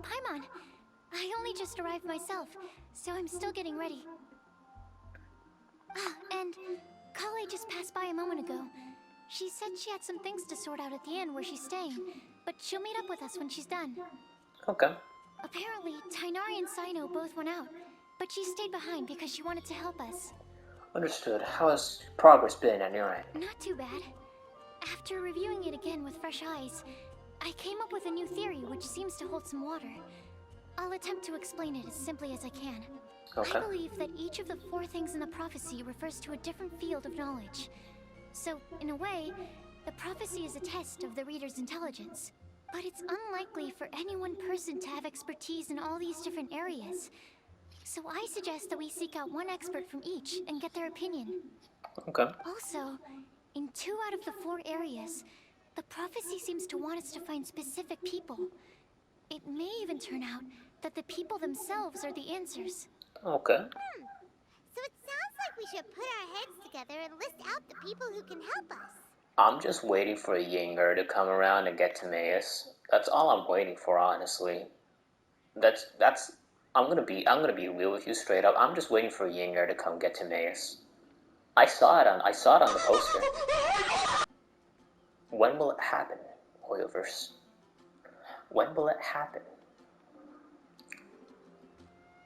Paimon. I only just arrived myself, so I'm still getting ready. Ah, and Kale just passed by a moment ago. She said she had some things to sort out at the inn where she's staying, but she'll meet up with us when she's done. Okay. Apparently, Tainari and Sino both went out, but she stayed behind because she wanted to help us. Understood. How has progress been on your end? Not too bad. After reviewing it again with fresh eyes, I came up with a new theory which seems to hold some water. I'll attempt to explain it as simply as I can. Okay. I believe that each of the 4 things in the prophecy refers to a different field of knowledge. So, in a way, the prophecy is a test of the reader's intelligence. But it's unlikely for any one person to have expertise in all these different areas. So I suggest that we seek out one expert from each and get their opinion. Okay. Also, in 2 out of the 4 areas, the prophecy seems to want us to find specific people. It may even turn out that the people themselves are the answers. Okay. So it sounds like we should put our heads together and list out the people who can help us. I'm just waiting for Yinger to come around and get Timaeus. That's all I'm waiting for, honestly. I'm gonna be real with you straight up. I'm just waiting for Yinger to come get Timaeus. I saw it on the poster. When will it happen, Hoyoverse? When will it happen?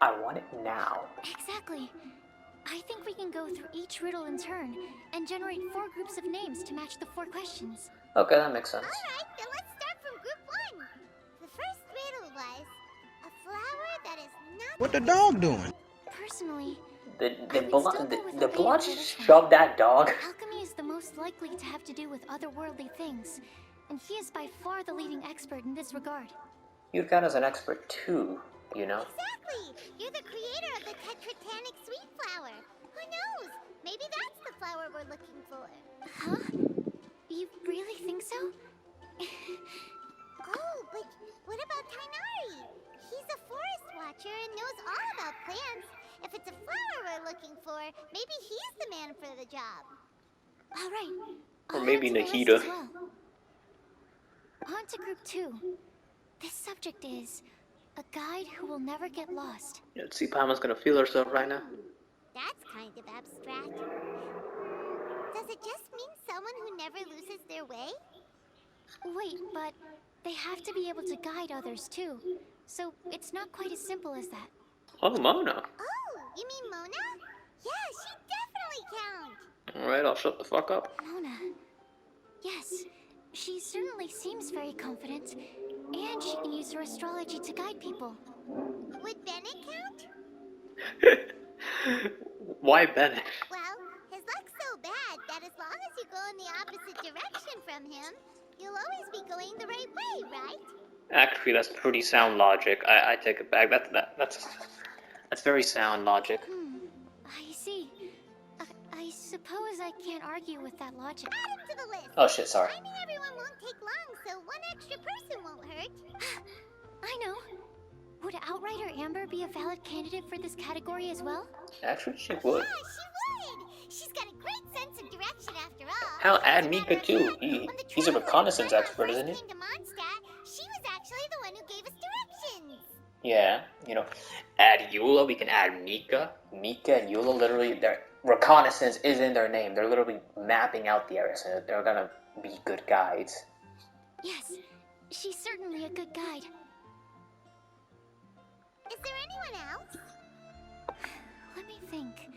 I want it now. Exactly. I think we can go through each riddle in turn and generate 4 groups of names to match the 4 questions. Okay, that makes sense. Alright, then let's start from group 1. The first riddle was a flower that is not... What the dog doing? Personally, The blood shoved that dog. alchemy is the most likely to have to do with otherworldly things, and he is by far the leading expert in this regard. You'd count as an expert too, you know? Exactly! You're the creator of the tetratanic sweet flower. Who knows? Maybe that's the flower we're looking for. Huh? You really think so? Oh, but what about Tainari? He's a forest watcher and knows all about plants. If it's a flower we're looking for, maybe he's the man for the job. All right. Or I'll maybe add to the list Nahida. as well. On to group 2. This subject is a guide who will never get lost. Let's see, Pama's gonna feel herself right now. That's kind of abstract. Does it just mean someone who never loses their way? Wait, but they have to be able to guide others too. So it's not quite as simple as that. Oh, Mona. Oh, you mean Mona? Yeah, she definitely counts. Alright, I'll shut the fuck up. Mona. Yes, she certainly seems very confident, and she can use her astrology to guide people. Would Bennett count? Why Bennett? Well, his luck's so bad that as long as you go in the opposite direction from him, you'll always be going the right way, right? Actually, that's pretty sound logic. I take it back. That's very sound logic. I see. I suppose I can't argue with that logic. Add him to the list. Oh shit, sorry. Finding everyone won't take long, so one extra person won't hurt. I know. Would Outrider Amber be a valid candidate for this category as well? Actually, she would. Yeah, she would. She's got a great sense of direction after all. Hell, add As a Mika matter of too. fact, He's when the a traveler reconnaissance Paimon expert, isn't he? first came to Mondstadt, she was actually the one who gave us directions. Yeah, you know, add Eula, we can add Mika. Mika and Eula, literally, their reconnaissance is in their name. They're literally mapping out the area, so they're gonna be good guides. Yes, she's certainly a good guide. Is there anyone else? Let me think.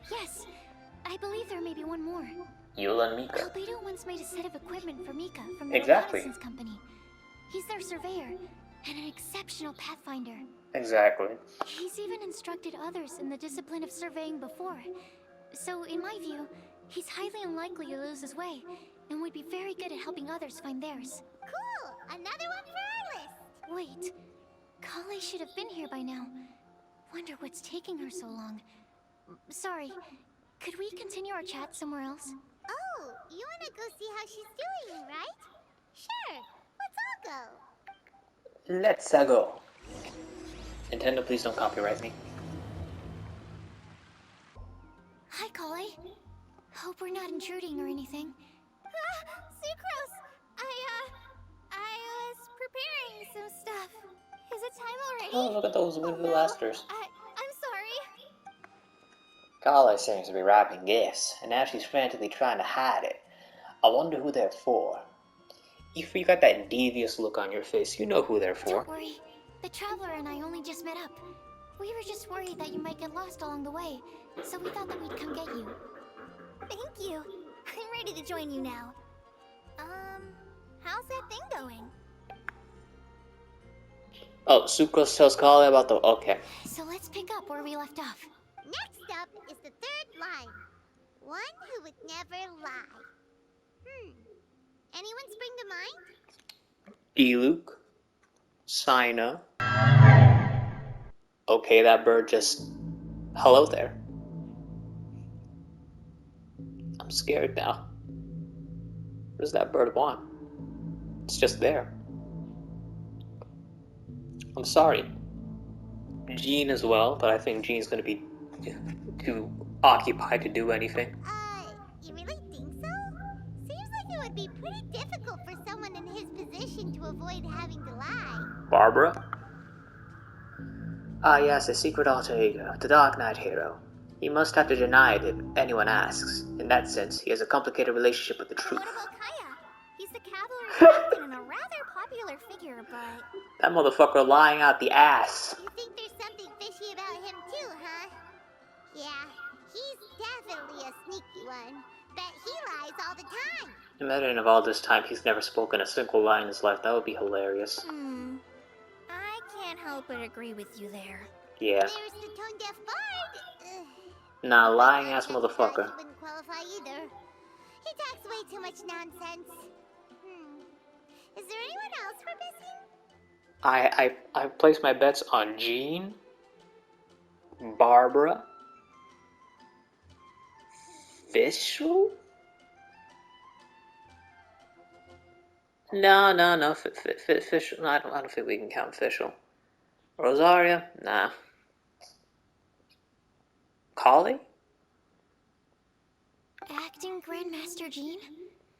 Yes, I believe there may be one more. Eula and Mika. Albedo once made a set of equipment for Mika from the Exactly. reconnaissance company. He's their surveyor and an exceptional pathfinder. Exactly. He's even instructed others in the discipline of surveying before. So, in my view, he's highly unlikely to lose his way, and would be very good at helping others find theirs. Cool! Another one for our list. Wait, Kale should have been here by now. Wonder what's taking her so long. Sorry, could we continue our chat somewhere else? Oh, you wanna go see how she's doing, right? Sure, let's all go. Let's go. Nintendo, please don't copyright me. Hi, Kale. Hope we're not intruding or anything. Sucrose! I was preparing some stuff. Is it time already? Oh, look at those wind blasters. I'm sorry. Carla seems to be wrapping gifts, and now she's frantically trying to hide it. I wonder who they're for. If you got that devious look on your face, you know who they're for. Don't worry. The Traveler and I only just met up. We were just worried that you might get lost along the way, so we thought that we'd come get you. Thank you. I'm ready to join you now. How's that thing going? Oh, Sucrose tells Carla about the... Okay. So let's pick up where we left off. Next up is the third line. One who would never lie. Anyone spring to mind? D-Luke. Sina. Okay, that bird just... Hello there. I'm scared now. What does that bird want? It's just there. I'm sorry. Jean as well, but I think Jean's gonna be too occupied to do anything. You really think so? Seems like it would be pretty difficult for someone in his position to avoid having to lie. Barbara? Ah yes, a secret alter ego, the Dark Knight hero. He must have to deny it if anyone asks. In that sense, he has a complicated relationship with the truth. What about Kaya? He's the cavalry captain and a rather popular figure, but... That motherfucker lying out the ass. You think there's something fishy about him too, huh? Yeah, he's definitely a sneaky one. Bet he lies all the time. Imagine if all this time he's never spoken a single lie in his life. That would be hilarious. I can't help but agree with you there. Yeah. There's the tone-deaf bard. Nah, lying ass motherfucker. He wouldn't qualify either. He talks way too much nonsense. Is there anyone else we're missing? I placed my bets on Jean, Barbara, Fischl? No, Fischl. No, I don't think we can count Fischl. Rosaria? Nah. Collie? Acting Grandmaster Jean?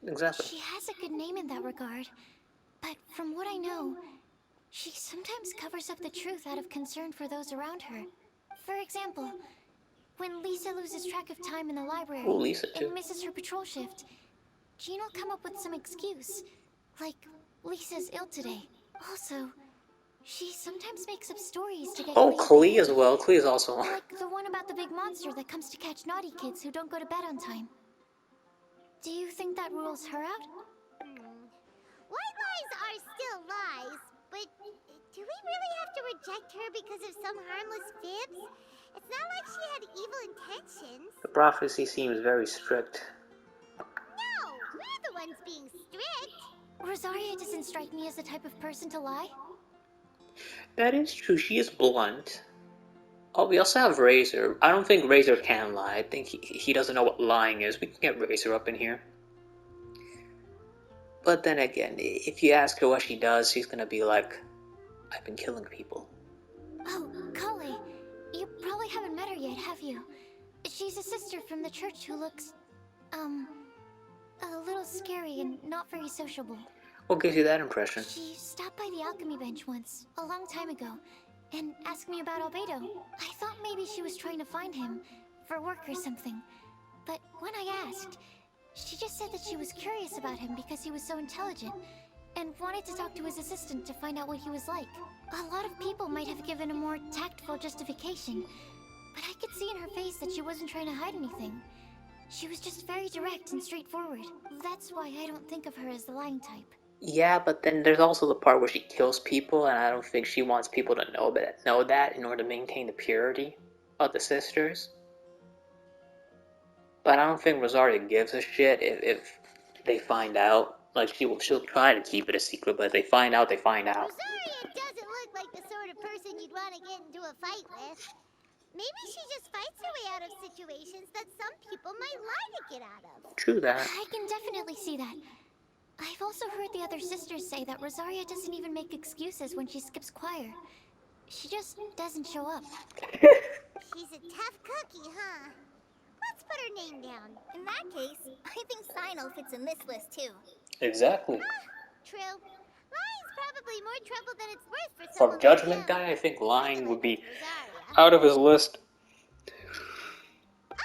Exactly. She has a good name in that regard. But from what I know, she sometimes covers up the truth out of concern for those around her. For example, when Lisa loses track of time in the library Oh, Lisa too. and misses her patrol shift, Jean will come up with some excuse. Like, Lisa's ill today. Also, she sometimes makes up stories to get Oh, Clea Clea as well. Clea's also on. like the one about the big monster that comes to catch naughty kids who don't go to bed on time. Do you think that rules her out? White lies are still lies, but do we really have to reject her because of some harmless fibs? It's not like she had evil intentions. The prophecy seems very strict. No, we're the ones being strict. Rosaria doesn't strike me as the type of person to lie. That is true. She is blunt. Oh, we also have Razor. I don't think Razor can lie. I think he doesn't know what lying is. We can get Razor up in here. But then again, if you ask her what she does, she's gonna be like, I've been killing people. Oh, Kale, you probably haven't met her yet, have you? She's a sister from the church who looks, a little scary and not very sociable. What gives you that impression? She stopped by the alchemy bench once, a long time ago, and asked me about Albedo. I thought maybe she was trying to find him, for work or something. But when I asked, she just said that she was curious about him because he was so intelligent, and wanted to talk to his assistant to find out what he was like. A lot of people might have given a more tactful justification, but I could see in her face that she wasn't trying to hide anything. She was just very direct and straightforward. That's why I don't think of her as the lying type. Yeah, but then there's also the part where she kills people, and I don't think she wants people to know that in order to maintain the purity of the sisters. But I don't think Rosaria gives a shit if they find out. Like, she'll try to keep it a secret, but if they find out, they find out. Rosaria doesn't look like the sort of person you'd want to get into a fight with. Maybe she just fights her way out of situations that some people might lie to get out of. True that. I can definitely see that. I've also heard the other sisters say that Rosaria doesn't even make excuses when she skips choir. She just doesn't show up. She's a tough cookie, huh? Let's put her name down. In that case, I think Sino fits in this list too. Exactly. True. Lying's probably more trouble than it's worth for For someone like Judgment him. Guy, I think lying would be Rosaria. out of his list. Oh,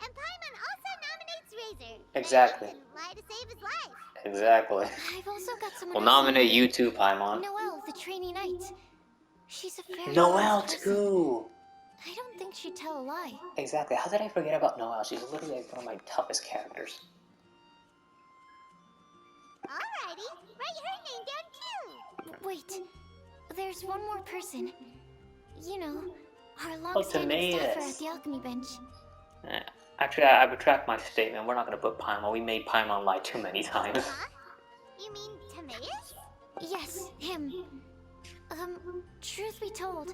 and Paimon also nominates Razor. Exactly. He didn't lie to save his life. Exactly. I've also got someone We'll else in nominate mind. you too, Paimon. Noelle, the trainee knight. She's a very Noelle nice person. too. I don't think she'd tell a lie. Exactly. How did I forget about Noelle? She's literally like one of my toughest characters. Alrighty, write her name down too. Wait, there's one more person. You know, our long-standing Timaeus. staffer at the alchemy bench. Actually, I retract my statement. We're not going to put Paimon. We made Paimon lie too many times. Huh? You mean Timaeus? Yes, him. Truth be told,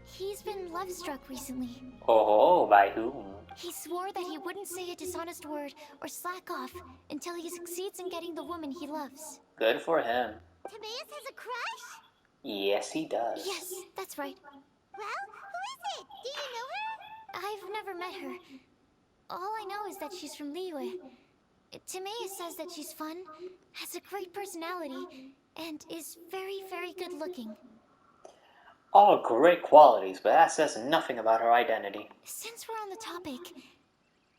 he's been love-struck recently. Oh, by whom? He swore that he wouldn't say a dishonest word or slack off until he succeeds in getting the woman he loves. Good for him. Timaeus has a crush? Yes, he does. Yes, that's right. Well, who is it? Do you know her? I've never met her. All I know is that she's from Liyue. Timaeus says that she's fun, has a great personality, and is very, very good looking. All great qualities, but that says nothing about her identity. Since we're on the topic,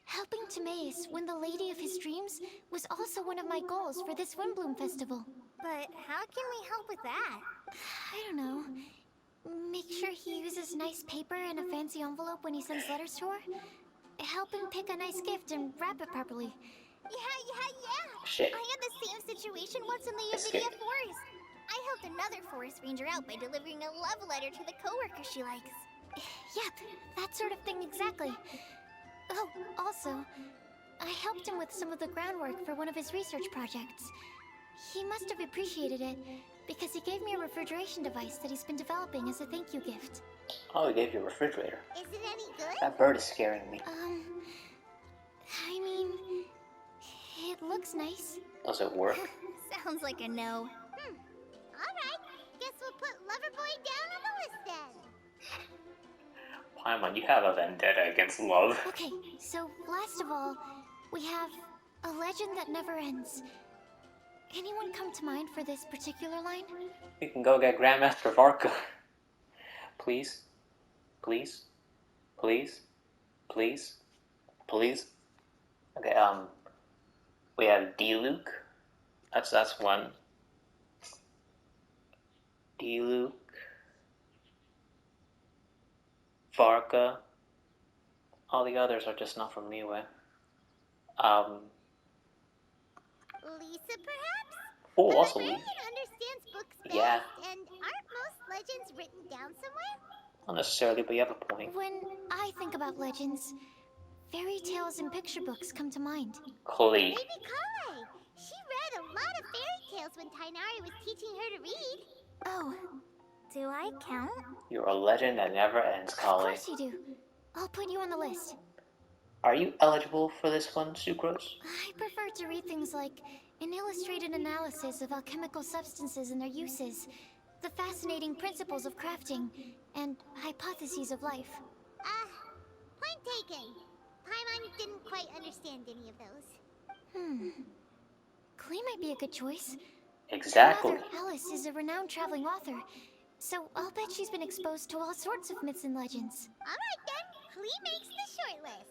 helping Timaeus win the lady of his dreams was also one of my goals for this Windblume festival. But how can we help with that? I don't know. Make sure he uses nice paper and a fancy envelope when he sends letters to her. Help him pick a nice gift and wrap it properly. Yeah. Shit. I had the same situation once in the Escape. Avidia Forest. I helped another forest ranger out by delivering a love letter to the coworker she likes. Yep, that sort of thing exactly. Oh, also, I helped him with some of the groundwork for one of his research projects. He must have appreciated it, because he gave me a refrigeration device that he's been developing as a thank you gift. Oh, he gave you a refrigerator. Is it any good? That bird is scaring me. I mean, it looks nice. Does it work? Sounds like a no. Alright, guess we'll put Loverboy down on the list then. Paimon, you have a vendetta against love. Okay, so last of all, we have a legend that never ends. Anyone come to mind for this particular line? We can go get Grandmaster Varka. Please? Please? Please? Please? Please? Okay, we have D-Luke. That's one. D-Luke. Varka. All the others are just not from Liyue. Lisa, perhaps? Oh, The also librarian Lisa. understands books best, Yeah. and aren't most legends written down somewhere? Not necessarily, but you have a point. When I think about legends, fairy tales and picture books come to mind. Klee. Maybe Kai. She read a lot of fairy tales when Tainari was teaching her to read. Oh, Do I count? You're a legend that never ends, of Klee. course you do. I'll put you on the list. Are you eligible for this one, Sucrose? I prefer to read things like an illustrated analysis of alchemical substances and their uses, the fascinating principles of crafting, and hypotheses of life. Point taken. Paimon didn't quite understand any of those. Klee might be a good choice. Exactly. Her mother, Alice, is a renowned traveling author, so I'll bet she's been exposed to all sorts of myths and legends. Alright then, Klee makes the short list.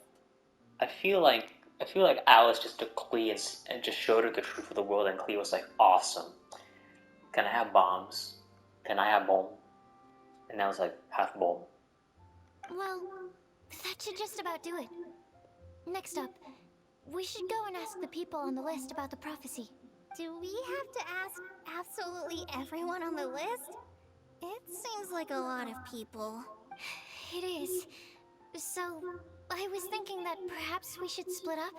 I feel like Alice just took Klee and just showed her the truth of the world, and Klee was like, awesome. Can I have bombs? Can I have bomb? And I was like, half bomb. Well, that should just about do it. Next up, we should go and ask the people on the list about the prophecy. Do we have to ask absolutely everyone on the list? It seems like a lot of people. It is. So, I was thinking that perhaps we should split up.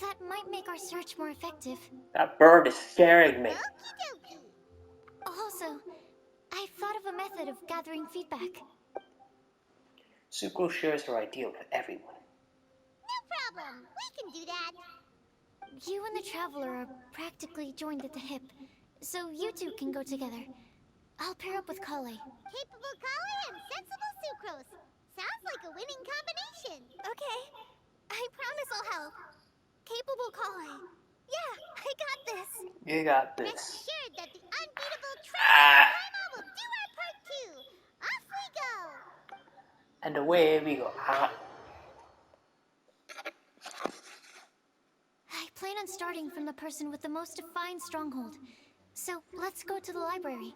That might make our search more effective. That bird is scaring me. Okie dokie. Also, I've thought of a method of gathering feedback. Sucrose shares her idea with everyone. No problem. We can do that. You and the Traveler are practically joined at the hip, so you two can go together. I'll pair up with Kale. Capable Kali and sensible Sucrose. Sounds like a winning combination. Okay. I promise I'll help. Capable Kali. Yeah, I got this. You got Rest this. assured that the unbeatable will do our part too. Off we go. And away we go. I plan on starting from the person with the most defined stronghold. So let's go to the library.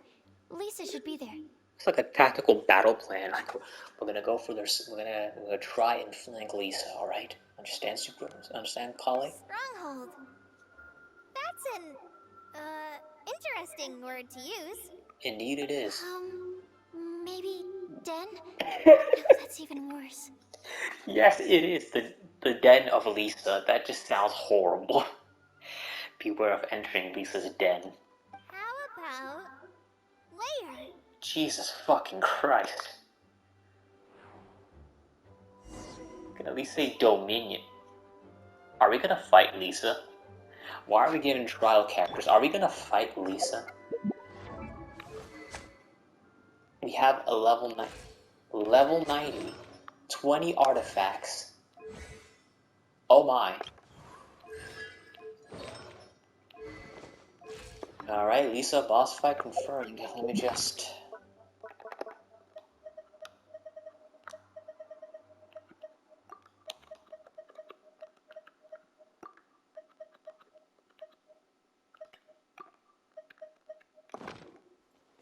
Lisa should be there. It's like a tactical battle plan. Like, we're gonna go for this. We're gonna try and flank Lisa. All right? Understand, Super? Understand, Polly? Stronghold. That's an, interesting word to use. Indeed, it is. Maybe den? No, that's even worse. Yes, it is the den of Lisa. That just sounds horrible. Beware of entering Lisa's den. How about layer? Jesus fucking Christ. Can at least say Dominion. Are we gonna fight Lisa? Why are we getting trial characters? Are we gonna fight Lisa? We have a level 90, 20 artifacts. Oh my. Alright, Lisa, boss fight confirmed. Let me just...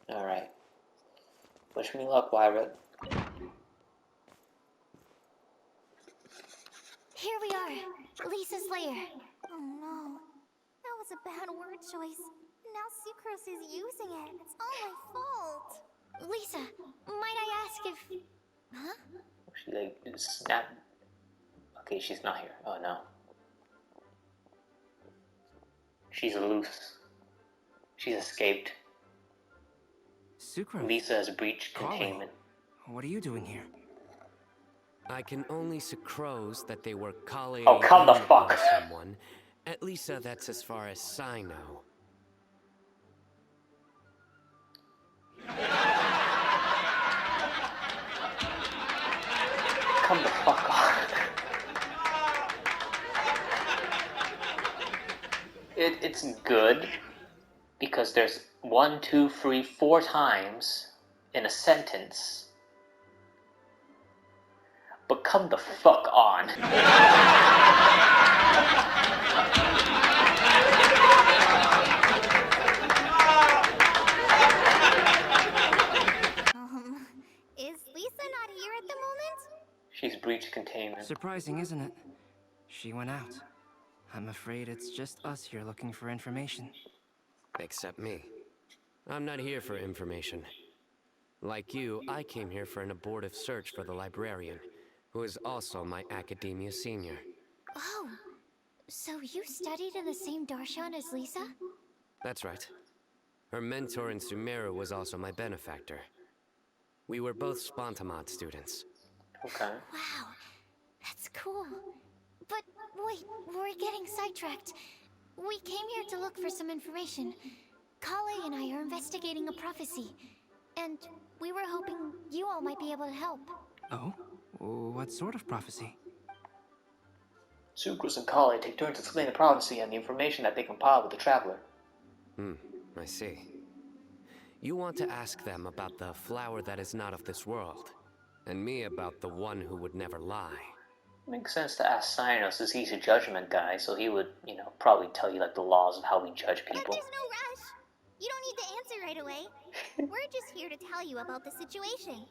Alright. Wish me luck, Wyra. Here we are, Lisa's lair. Oh no. That was a bad word choice. Now Sucrose is using it. It's all my fault. Lisa, might I ask if... Huh? She like snap. Okay, she's not here. Oh no. She's loose. She's escaped. Sucrose. Lisa has breached Polly, containment. what are you doing here? I can only sucrose that they were colleagues. Oh, come the fuck. Someone. At least that's as far as I know. Come the fuck on. It's good because there's 1, 2, 3, 4 times in a sentence. But come the fuck on. Is Lisa not here at the moment? She's breached containment. Surprising, isn't it? She went out. I'm afraid it's just us here looking for information. Except me. I'm not here for information. Like you, I came here for an abortive search for the librarian, who is also my academia senior. Oh, so you studied in the same darshan as Lisa? That's right. Her mentor in Sumeru was also my benefactor. We were both Spontamod students. Okay. Wow, that's cool. But wait, we're getting sidetracked. We came here to look for some information. Kale and I are investigating a prophecy, and we were hoping you all might be able to help. Oh? What sort of prophecy? Sucrose and Kale take turns explaining the prophecy and the information that they compile with the traveler. I see. You want to ask them about the flower that is not of this world, and me about the one who would never lie. Makes sense to ask Cynos, as he's a judgment guy, so he would, probably tell you like the laws of how we judge But people. there's no rush. You don't need to answer right away. We're just here to tell you about the situation.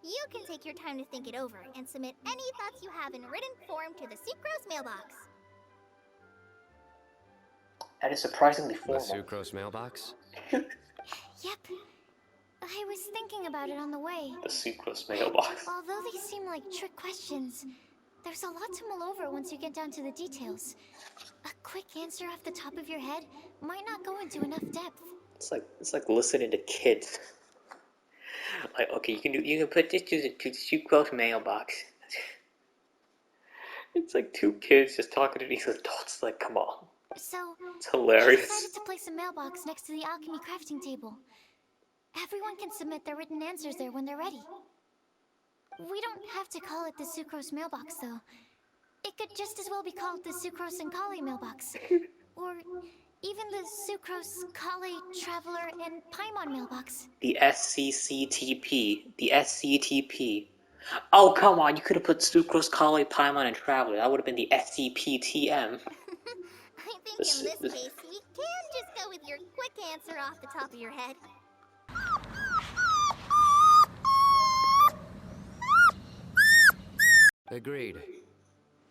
You can take your time to think it over and submit any thoughts you have in written form to the Sucrose mailbox. That is surprisingly The formal. sucrose mailbox? Yep. I was thinking about it on the way. The Sucrose mailbox. Although they seem like trick questions, there's a lot to mull over once you get down to the details. A quick answer off the top of your head might not go into enough depth. It's like listening to kids. Like, okay, you can put this to the Sucrose mailbox. It's like two kids just talking to these adults. Like, come on, So, it's I hilarious. decided to place a mailbox next to the alchemy crafting table. Everyone can submit their written answers there when they're ready. We don't have to call it the Sucrose mailbox, though. It could just as well be called the Sucrose and Kale mailbox. Or even even the Sucrose, Kale, Traveler, and Paimon mailbox. The SCCTP. The SCTP. Oh, come on, you could have put Sucrose, Kale, Paimon, and Traveler. That would have been the SCPTM. I think in this case, we can just go with your quick answer off the top of your head. Agreed.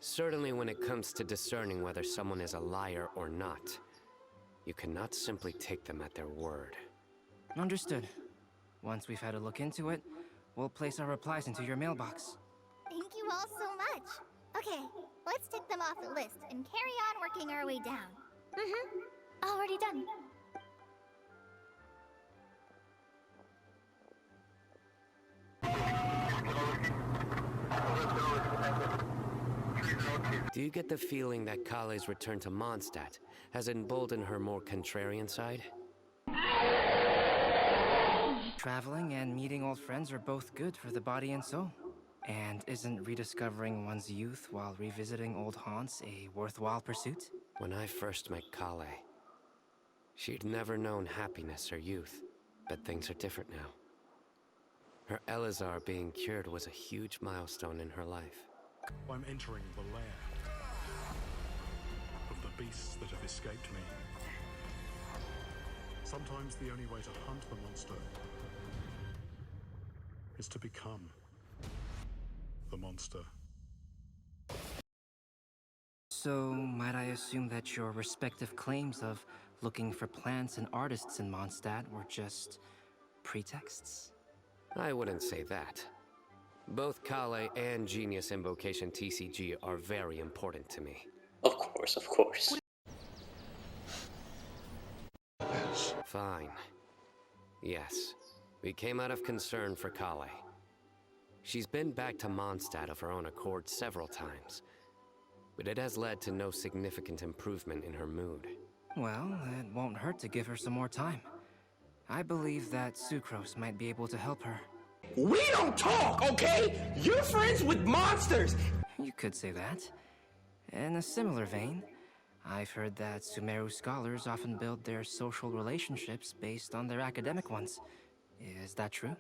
Certainly when it comes to discerning whether someone is a liar or not, you cannot simply take them at their word. Understood. Once we've had a look into it, we'll place our replies into your mailbox. Thank you all so much. Okay, let's tick them off the list and carry on working our way down. Already done. Do you get the feeling that Kale's return to Mondstadt has emboldened her more contrarian side? Traveling and meeting old friends are both good for the body and soul. And isn't rediscovering one's youth while revisiting old haunts a worthwhile pursuit? When I first met Kale, she'd never known happiness or youth, but things are different now. Her Elazar being cured was a huge milestone in her life. I'm entering the lair of the beasts that have escaped me. Sometimes the only way to hunt the monster is to become the monster. So, might I assume that your respective claims of looking for plants and artists in Mondstadt were just pretexts? I wouldn't say that. Both Kale and Genius Invocation TCG are very important to me. Of course, of course. Fine. Yes, we came out of concern for Kale. She's been back to Mondstadt of her own accord several times, but it has led to no significant improvement in her mood. Well, it won't hurt to give her some more time. I believe that Sucrose might be able to help her. We don't talk, okay? You're friends with monsters! You could say that. In a similar vein, I've heard that Sumeru scholars often build their social relationships based on their academic ones. Is that true?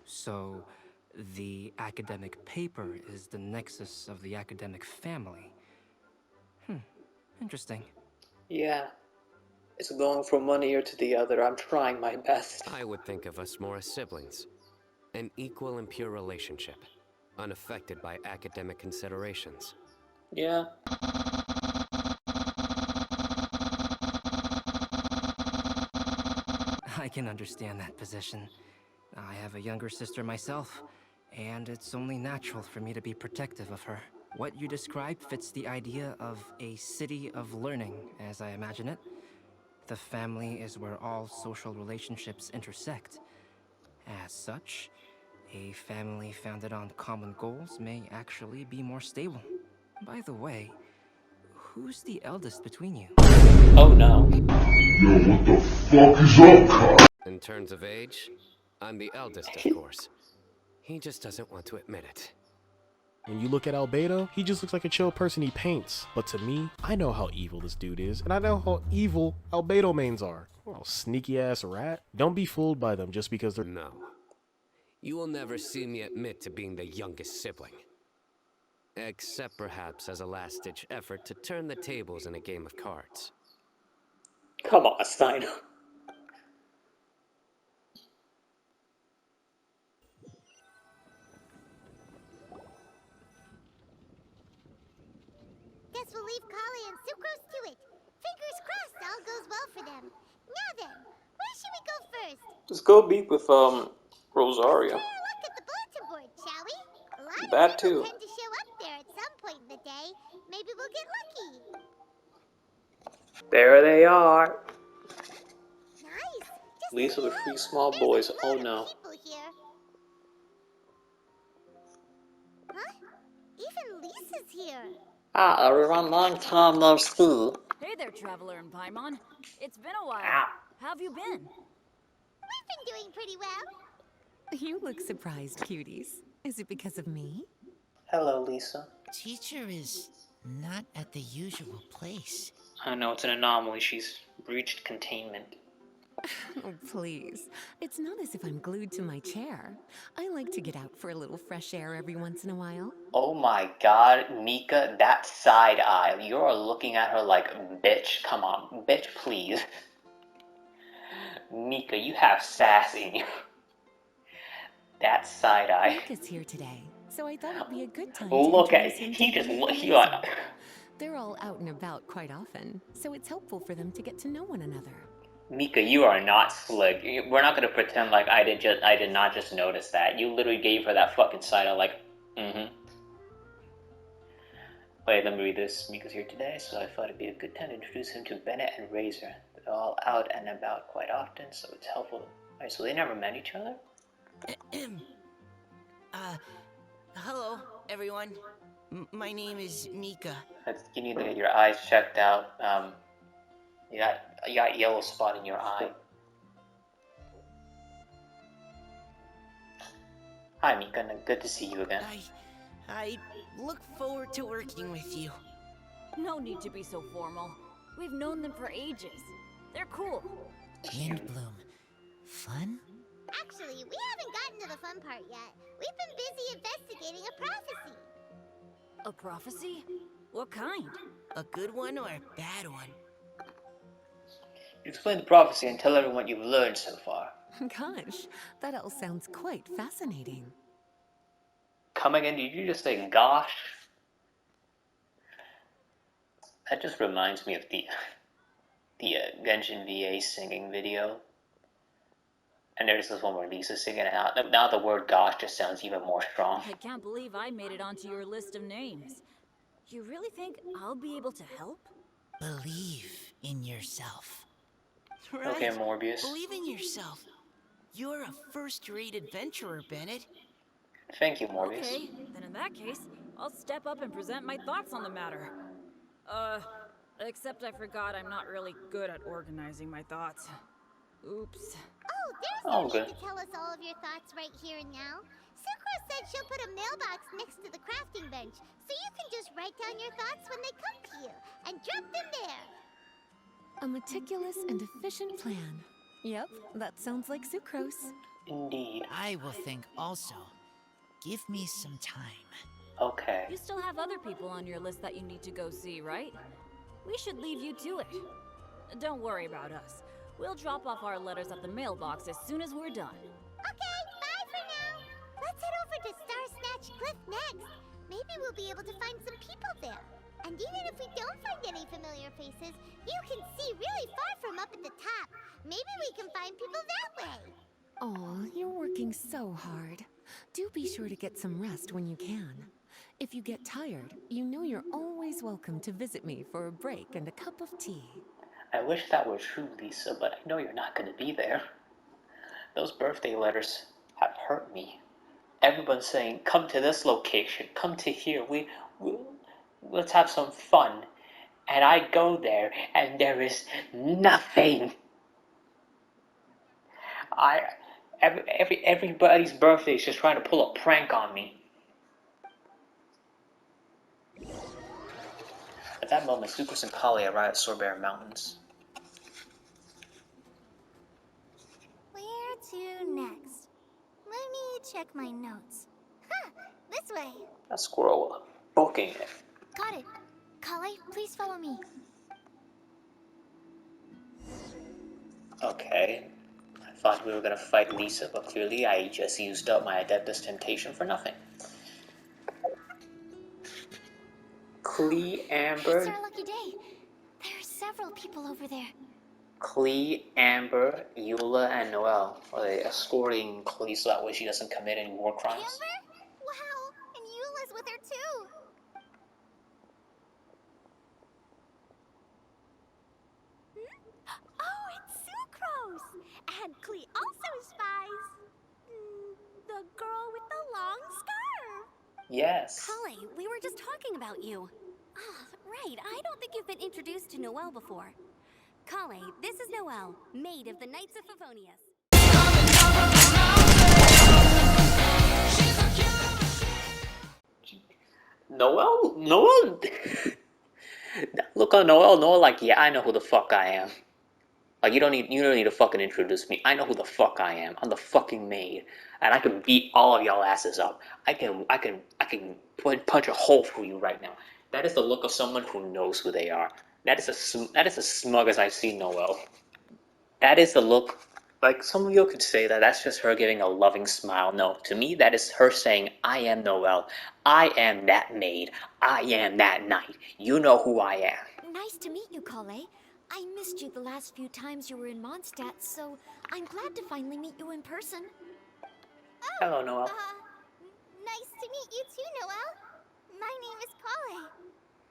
So, the academic paper is the nexus of the academic family. Interesting. Yeah. It's going from one ear to the other. I'm trying my best. I would think of us more as siblings. An equal and pure relationship, unaffected by academic considerations. Yeah. I can understand that position. I have a younger sister myself, and it's only natural for me to be protective of her. What you describe fits the idea of a city of learning, as I imagine it. The family is where all social relationships intersect. As such, a family founded on common goals may actually be more stable. By the way, who's the eldest between you? Oh no. Yo, what the fuck is up, Kyle? In terms of age, I'm the eldest, of course. He just doesn't want to admit it. When you look at Albedo, he just looks like a chill person he paints. But to me, I know how evil this dude is, and I know how evil Albedo mains are. Oh, sneaky ass rat. Don't be fooled by them just because they're. No. You will never see me admit to being the youngest sibling. Except perhaps as a last-ditch effort to turn the tables in a game of cards. Come on, Stein. Guess we'll leave Kali and Sucrose to it. Fingers crossed all goes well for them. Now then, where should we go first? Just go meet with Try Rosaria. our luck at the bulletin board, shall we? A lot That of people too. tend to show up there at some point in the day. Maybe we'll get lucky. There they are. Nice. Just Lisa with look. 3 small There's boys. a Oh lot no. of people here. Huh? Even Lisa's here. Ah, everyone, long time no see. Hey there, Traveler and Paimon. It's been a while. Ow. How have you been? We've been doing pretty well. You look surprised, cuties. Is it because of me? Hello, Lisa. Teacher is not at the usual place. I know it's an anomaly. She's breached containment. Oh, please. It's not as if I'm glued to my chair. I like to get out for a little fresh air every once in a while. Oh my god, Mika, that side eye. You're looking at her like, bitch, come on. Bitch, please. Mika, you have sass in you. That side eye. Nick is here today, so I thought it'd be a good time Look to at introduce him he to just Nick look. and He Lisa. like. They're all out and about quite often, so it's helpful for them to get to know one another. Mika, you are not slick. We're not gonna pretend like I did not just notice that. You literally gave her that fucking side eye, like, Wait, let me read this. Mika's here today, so I thought it'd be a good time to introduce him to Bennett and Razor. They're all out and about quite often, so it's helpful. Alright, so they never met each other? Hello, everyone. My name is Mika. You need to get your eyes checked out. You got yellow spot in your eye. Hi, Mika. Good to see you again. I look forward to working with you. No need to be so formal. We've known them for ages. They're cool. Windblume. Fun? Actually, we haven't gotten to the fun part yet. We've been busy investigating a prophecy. A prophecy? What kind? A good one or a bad one? Explain the prophecy and tell everyone what you've learned so far. Gosh, that all sounds quite fascinating. Come again? Did you just say gosh? That just reminds me of the Genshin VA singing video. And there's this one where Lisa's singing it out. Now the word gosh just sounds even more strong. I can't believe I made it onto your list of names. You really think I'll be able to help? Believe in yourself. Right. Okay, Morbius. Believe in yourself. You're a first-rate adventurer, Bennett. Thank you, Morbius. Okay, then in that case, I'll step up and present my thoughts on the matter. Except I forgot I'm not really good at organizing my thoughts. Oops. Oh, there's no need to tell us all of your thoughts right here and now. Sucrose said she'll put a mailbox next to the crafting bench, so you can just write down your thoughts when they come to you, and drop them there. A meticulous and efficient plan. Yep, that sounds like Sucrose. Indeed. I will think also. Give me some time. Okay. You still have other people on your list that you need to go see, right? We should leave you to it. Don't worry about us. We'll drop off our letters at the mailbox as soon as we're done. Okay, bye for now. Let's head over to Star Snatch Cliff next. Maybe we'll be able to find some people there. And even if we don't find any familiar faces, you can see really far from up at the top. Maybe we can find people that way. Aw, you're working so hard. Do be sure to get some rest when you can. If you get tired, you know you're always welcome to visit me for a break and a cup of tea. I wish that were true, Lisa, but I know you're not going to be there. Those birthday letters have hurt me. Everyone's saying, come to this location, come to here, let's have some fun. And I go there, and there is nothing. Everybody's birthday is just trying to pull a prank on me. At that moment, Sucrose and Kali arrive at Sorbet Mountains. to next? Let me check my notes. Huh, this way. A squirrel booking it. Got it. Kale, please follow me. Okay. I thought we were gonna fight Lisa, but clearly I just used up my Adeptus Temptation for nothing. Klee, It's Amber, our lucky day. There are several people over there. Klee, Amber, Eula, and Noelle. Are they escorting Klee so that way she doesn't commit any war crimes? Amber? Wow, and Eula's with her too. Oh, it's Sucrose! And Klee also spies. The girl with the long scarf. Yes. Kale, we were just talking about you. Ah, right. I don't think you've been introduced to Noelle before. Kale, this is Noelle, maid of the Knights of Favonius. Noelle? Look on Noelle, like, yeah, I know who the fuck I am. Like, you don't need to fucking introduce me. I know who the fuck I am. I'm the fucking maid, and I can beat all of y'all asses up. I can punch a hole through you right now. That is the look of someone who knows who they are. That is as smug as I've seen Noelle. That is the look. Like, some of you could say that that's just her giving a loving smile. No, to me, that is her saying, I am Noelle. I am that maid. I am that knight. You know who I am. Nice to meet you, Kale. I missed you the last few times you were in Mondstadt, so I'm glad to finally meet you in person. Hello, Noelle. Nice to meet you too, Noelle. My name is Kale.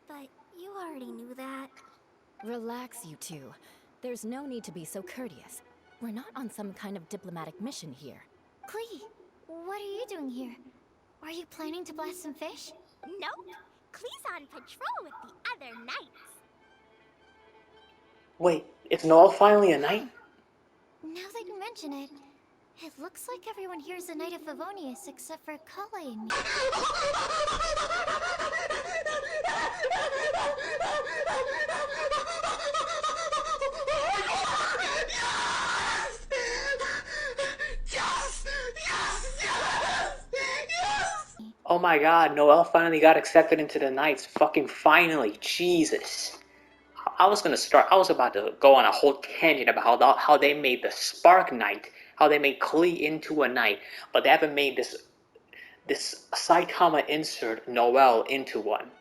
But you already knew that. Relax, you two. There's no need to be so courteous. We're not on some kind of diplomatic mission here. Klee, what are you doing here? Are you planning to blast some fish? Nope. Klee's on patrol with the other knights. Wait, is Noelle finally a knight? Now that you mention it, it looks like everyone here is a Knight of Favonius except for Kale and me. Oh my god, Noelle finally got accepted into the Knights. Fucking finally. Jesus. I was about to go on a whole tangent about how they made the Spark Knight, how they made Klee into a knight, but they haven't made this Saitama insert Noelle into one.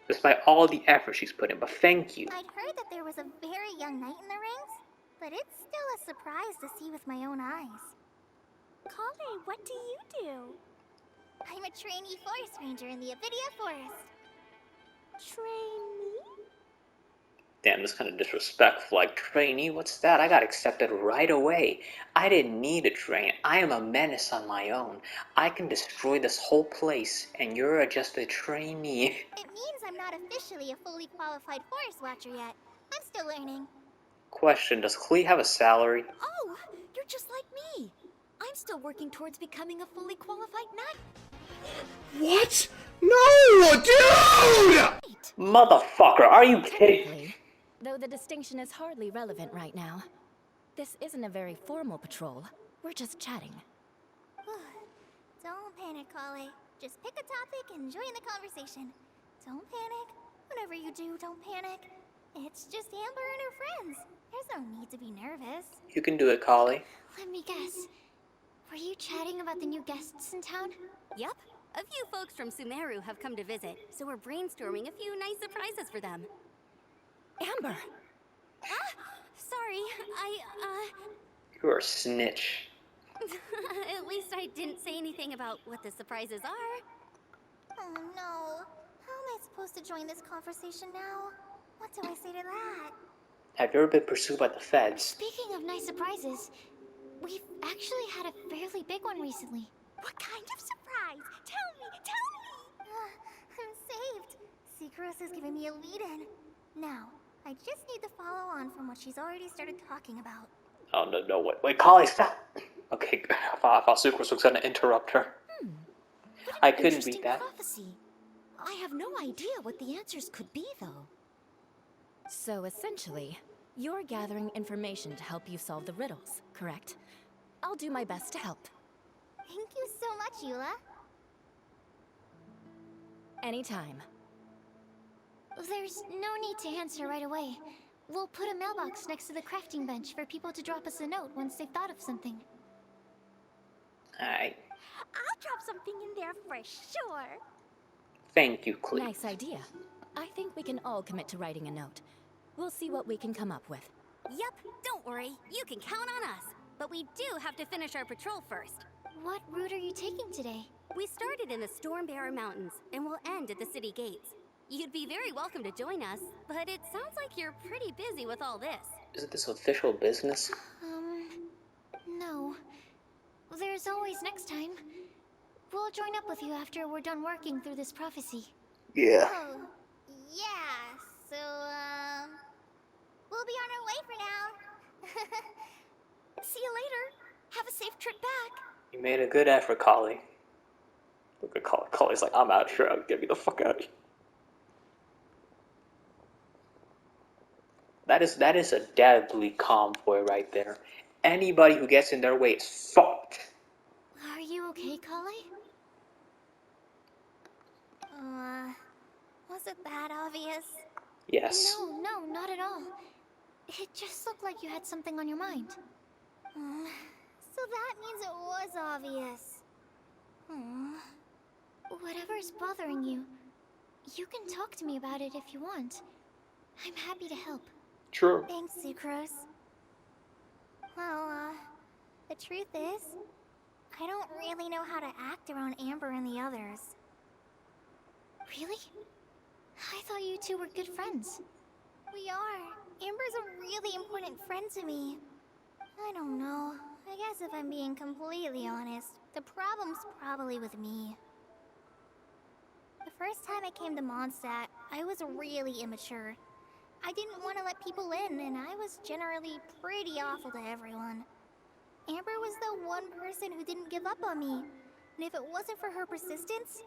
Despite all the effort she's put in, but thank you. I'd heard that there was a very young knight in the rings, but it's still a surprise to see with my own eyes. Kale, what do you do? I'm a trainee forest ranger in the Avidia Forest. Trainee? Damn, this kind of disrespectful. Like, trainee? What's that? I got accepted right away. I didn't need to train. I am a menace on my own. I can destroy this whole place, and you're just a trainee. It means I'm not officially a fully qualified forest watcher yet. I'm still learning. Question, does Klee have a salary? Oh, you're just like me. I'm still working towards becoming a fully qualified knight. What? No, dude! Motherfucker, are you kidding? Technically, though the distinction is hardly relevant right now. This isn't a very formal patrol. We're just chatting. Don't panic, Kale. Just pick a topic and join the conversation. Don't panic. Whatever you do, don't panic. It's just Amber and her friends. There's no need to be nervous. You can do it, Kale. Let me guess. Were you chatting about the new guests in town? Yep. A few folks from Sumeru have come to visit, so we're brainstorming a few nice surprises for them. Amber! Ah, sorry, You're a snitch. At least I didn't say anything about what the surprises are. Oh no. How am I supposed to join this conversation now? What do I say to that? Have you ever been pursued by the feds? Speaking of nice surprises, we've actually had a fairly big one recently. What kind of surprise? Tell me! I'm saved. Sucrose is giving me a lead-in. Now, I just need to follow on from what she's already started talking about. Oh, no, wait, Kale, stop! Okay, I thought Sucrose was gonna interrupt her. I couldn't read that. Prophecy. I have no idea what the answers could be, though. So essentially, you're gathering information to help you solve the riddles, correct? I'll do my best to help. Thank you so much, Eula. Anytime. There's no need to answer right away. We'll put a mailbox next to the crafting bench for people to drop us a note once they've thought of something. Alright. I'll drop something in there for sure. Thank you, Clea. Nice idea. I think we can all commit to writing a note. We'll see what we can come up with. Yep, don't worry. You can count on us. But we do have to finish our patrol first. What route are you taking today? We started in the Stormbearer Mountains, and we'll end at the city gates. You'd be very welcome to join us, but it sounds like you're pretty busy with all this. Isn't this official business? No. There's always next time. We'll join up with you after we're done working through this prophecy. Yeah. Oh, yeah, so, we'll be on our way for now. See you later. Have a safe trip back. You made a good effort, Collie. Look at Collie. Collie's like, I'm out here. Get me the fuck out of here. That is a deadly convoy right there. Anybody who gets in their way is fucked. Are you okay, Kale? Was it that obvious? Yes. No, not at all. It just looked like you had something on your mind. So that means it was obvious. Whatever's bothering you, you can talk to me about it if you want. I'm happy to help. Sure. Thanks, Sucrose. Well, the truth is, I don't really know how to act around Amber and the others. Really? I thought you two were good friends. We are. Amber's a really important friend to me. I don't know. I guess if I'm being completely honest, the problem's probably with me. The first time I came to Mondstadt, I was really immature. I didn't want to let people in, and I was generally pretty awful to everyone. Amber was the one person who didn't give up on me, and if it wasn't for her persistence,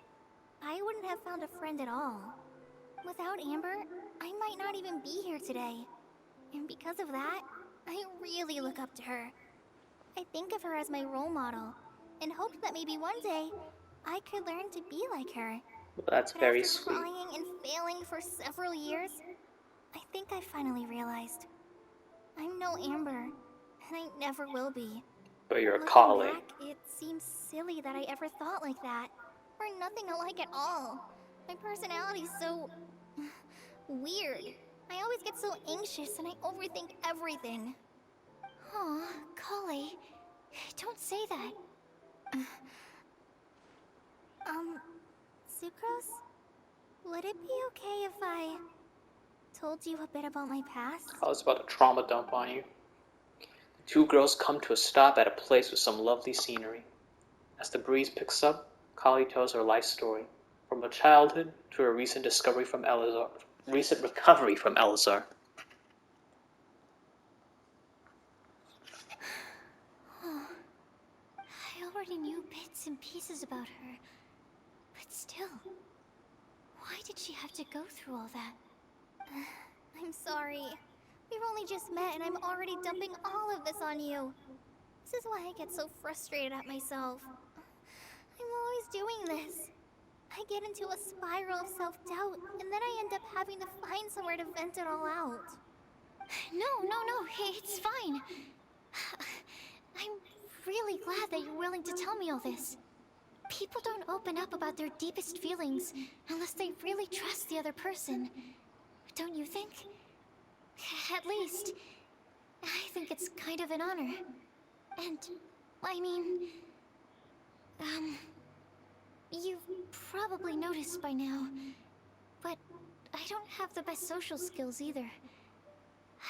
I wouldn't have found a friend at all. Without Amber, I might not even be here today. And because of that, I really look up to her. I think of her as my role model, and hope that maybe one day, I could learn to be like her. Well, that's But very after sweet. trying and failing for several years, I think I finally realized. I'm no Amber, and I never will be. But you're a Looking Collie. back, it seems silly that I ever thought like that. We're nothing alike at all. My personality's so... weird. I always get so anxious and I overthink everything. Aw, Kale, don't say that. Sucrose? Would it be okay if I told you a bit about my past? I was about to trauma dump on you. The two girls come to a stop at a place with some lovely scenery. As the breeze picks up, Kali tells her life story, from her childhood to her recent recovery from Elazar. Oh, I already knew bits and pieces about her, but still, why did she have to go through all that? I'm sorry. We've only just met and I'm already dumping all of this on you. This is why I get so frustrated at myself. I'm always doing this. I get into a spiral of self-doubt, and then I end up having to find somewhere to vent it all out. No, it's fine. I'm really glad that you're willing to tell me all this. People don't open up about their deepest feelings unless they really trust the other person. Don't you think? At least, I think it's kind of an honor. And, I mean... You've probably noticed by now, but I don't have the best social skills either.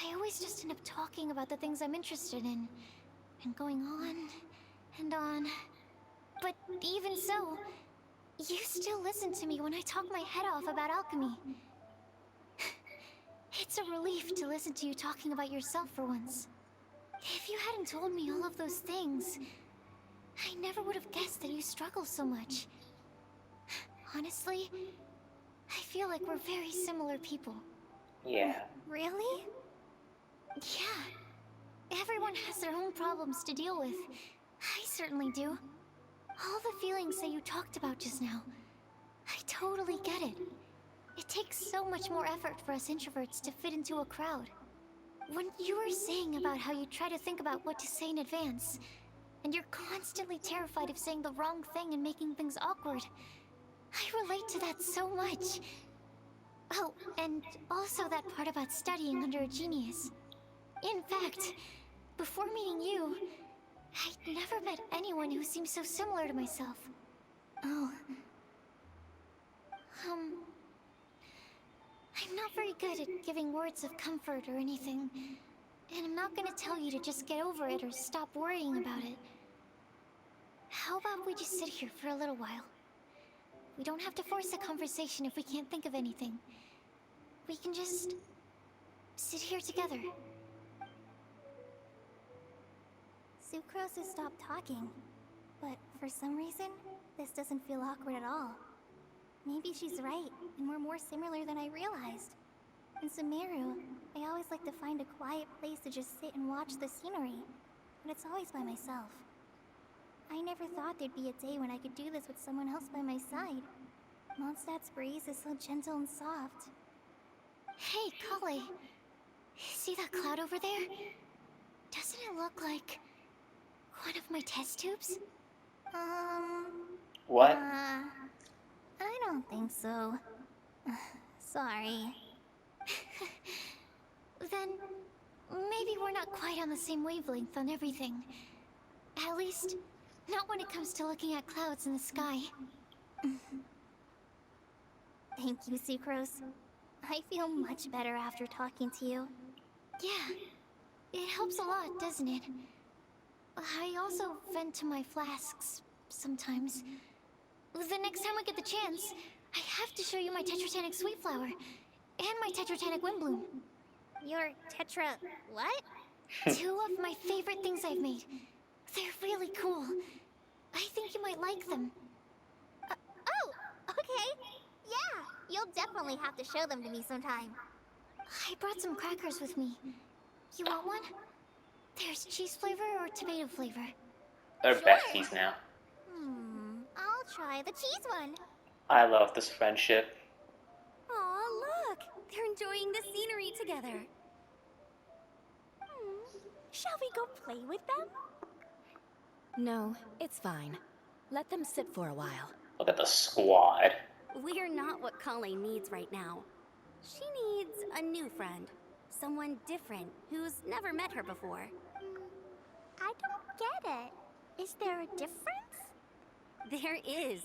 I always just end up talking about the things I'm interested in, and going on and on. But even so, you still listen to me when I talk my head off about alchemy. It's a relief to listen to you talking about yourself for once. If you hadn't told me all of those things, I never would have guessed that you struggle so much. Honestly, I feel like we're very similar people. Yeah. Really? Yeah. Everyone has their own problems to deal with. I certainly do. All the feelings that you talked about just now. I totally get it. It takes so much more effort for us introverts to fit into a crowd. When you were saying about how you try to think about what to say in advance, and you're constantly terrified of saying the wrong thing and making things awkward, I relate to that so much. Oh, and also that part about studying under a genius. In fact, before meeting you, I'd never met anyone who seemed so similar to myself. Oh. I'm not very good at giving words of comfort or anything, and I'm not gonna tell you to just get over it or stop worrying about it. How about we just sit here for a little while? We don't have to force a conversation if we can't think of anything. We can just sit here together. Sucrose has stopped talking, but for some reason, this doesn't feel awkward at all. Maybe she's right, and we're more similar than I realized. In Sumeru, I always like to find a quiet place to just sit and watch the scenery, but it's always by myself. I never thought there'd be a day when I could do this with someone else by my side. Mondstadt's breeze is so gentle and soft. Hey, Kale. See that cloud over there? Doesn't it look like one of my test tubes? What? I don't think so. Sorry. Then maybe we're not quite on the same wavelength on everything. At least, not when it comes to looking at clouds in the sky. Thank you, Sucrose. I feel much better after talking to you. Yeah, it helps a lot, doesn't it? I also vent to my flasks sometimes. The next time I get the chance, I have to show you my Tetratanic Sweet Flower and my Tetratanic Windblume. Your tetra... what? Two of my favorite things I've made. They're really cool. I think you might like them. Oh, okay. Yeah, you'll definitely have to show them to me sometime. I brought some crackers with me. You want one? There's cheese flavor or tomato flavor. They're besties now. I'll try the cheese one. I love this friendship. Aw, look! They're enjoying the scenery together. Shall we go play with them? No, it's fine. Let them sit for a while. Look at the squad. We're not what Kale needs right now. She needs a new friend. Someone different who's never met her before. I don't get it. Is there a difference? There is.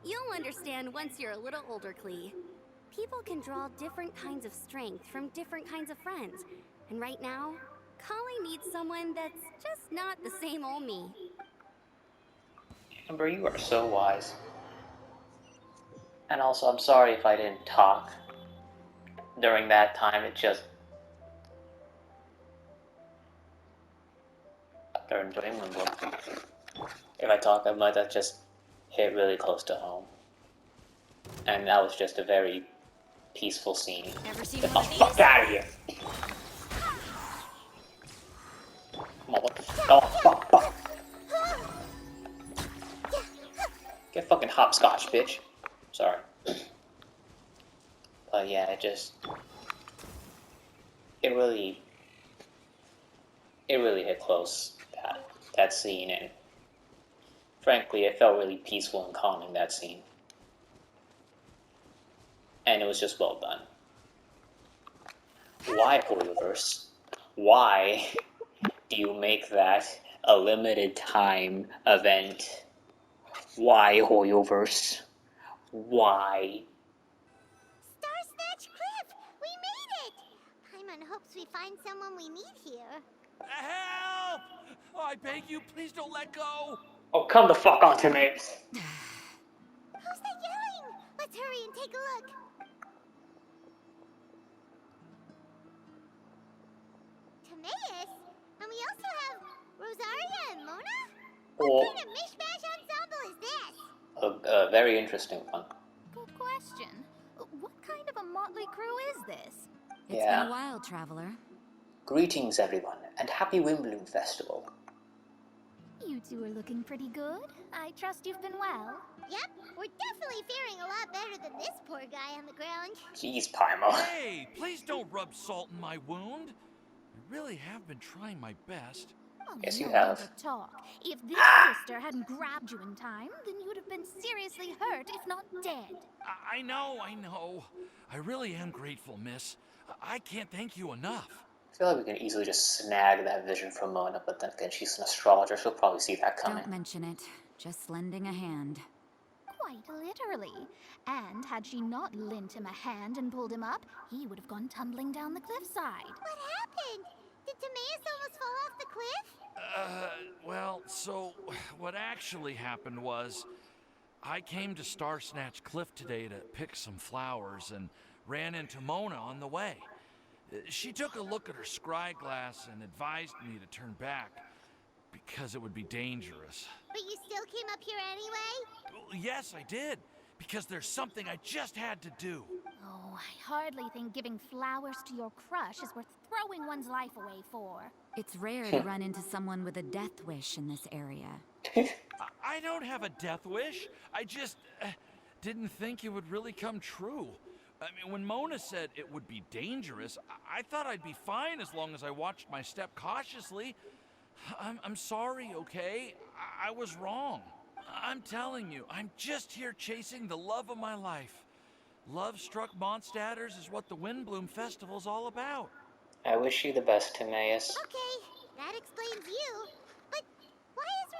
You'll understand once you're a little older, Klee. People can draw different kinds of strength from different kinds of friends. And right now, Kale needs someone that's just not the same old me. Amber, you are so wise. And also, I'm sorry if I didn't talk during that time. It just... During Windblume. If I talk, I might have just hit really close to home. And that was just a very peaceful scene. Ever seen Get the one of these? fuck out of here! Come on, what the fuck? Oh, fuck. Get fucking hopscotch, bitch. Sorry. But yeah, it really hit close, that scene, and frankly, it felt really peaceful and calming, that scene. And it was just well done. Why, Hoyoverse? Why do you make that a limited time event? Why, Hoyoverse? Why? Star Snatch Cliff! We made it! Paimon hopes we find someone we need here. Help! Oh, I beg you, please don't let go. Oh, come the fuck on, Timaeus. Who's that yelling? Let's hurry and take a look. Timaeus? And we also have Rosaria and Mona? What kind of mishmash ensemble is this? A very interesting one. Good question. What kind of a motley crew is this? It's been a while, Traveler. Greetings, everyone, and happy Windblume Festival. You two are looking pretty good. I trust you've been well. Yep, we're definitely faring a lot better than this poor guy on the ground. Jeez, Paimon. Hey, please don't rub salt in my wound. I really have been trying my best. Oh, Yes, you no have. need to talk. If this sister hadn't grabbed you in time, then you would have been seriously hurt, if not dead. I know. I really am grateful, miss. I can't thank you enough. I feel like we can easily just snag that vision from Mona, but then again, she's an astrologer, she'll probably see that coming. Don't mention it. Just lending a hand. Quite literally. And had she not lent him a hand and pulled him up, he would have gone tumbling down the cliffside. What happened? Did Timaeus almost fall off the cliff? Well, so what actually happened was I came to Star Snatch Cliff today to pick some flowers and ran into Mona on the way. She took a look at her scry glass and advised me to turn back because it would be dangerous. But you still came up here anyway? Well, yes, I did, because there's something I just had to do. Oh, I hardly think giving flowers to your crush is worth throwing one's life away for. It's rare to run into someone with a death wish in this area. I don't have a death wish. I just didn't think it would really come true. I mean, when Mona said it would be dangerous, I thought I'd be fine as long as I watched my step cautiously. I'm sorry, okay? I was wrong. I'm telling you, I'm just here chasing the love of my life. Love-struck Mondstadters is what the Windblume Festival's all about. I wish you the best, Timaeus. Okay, that explains you. But why is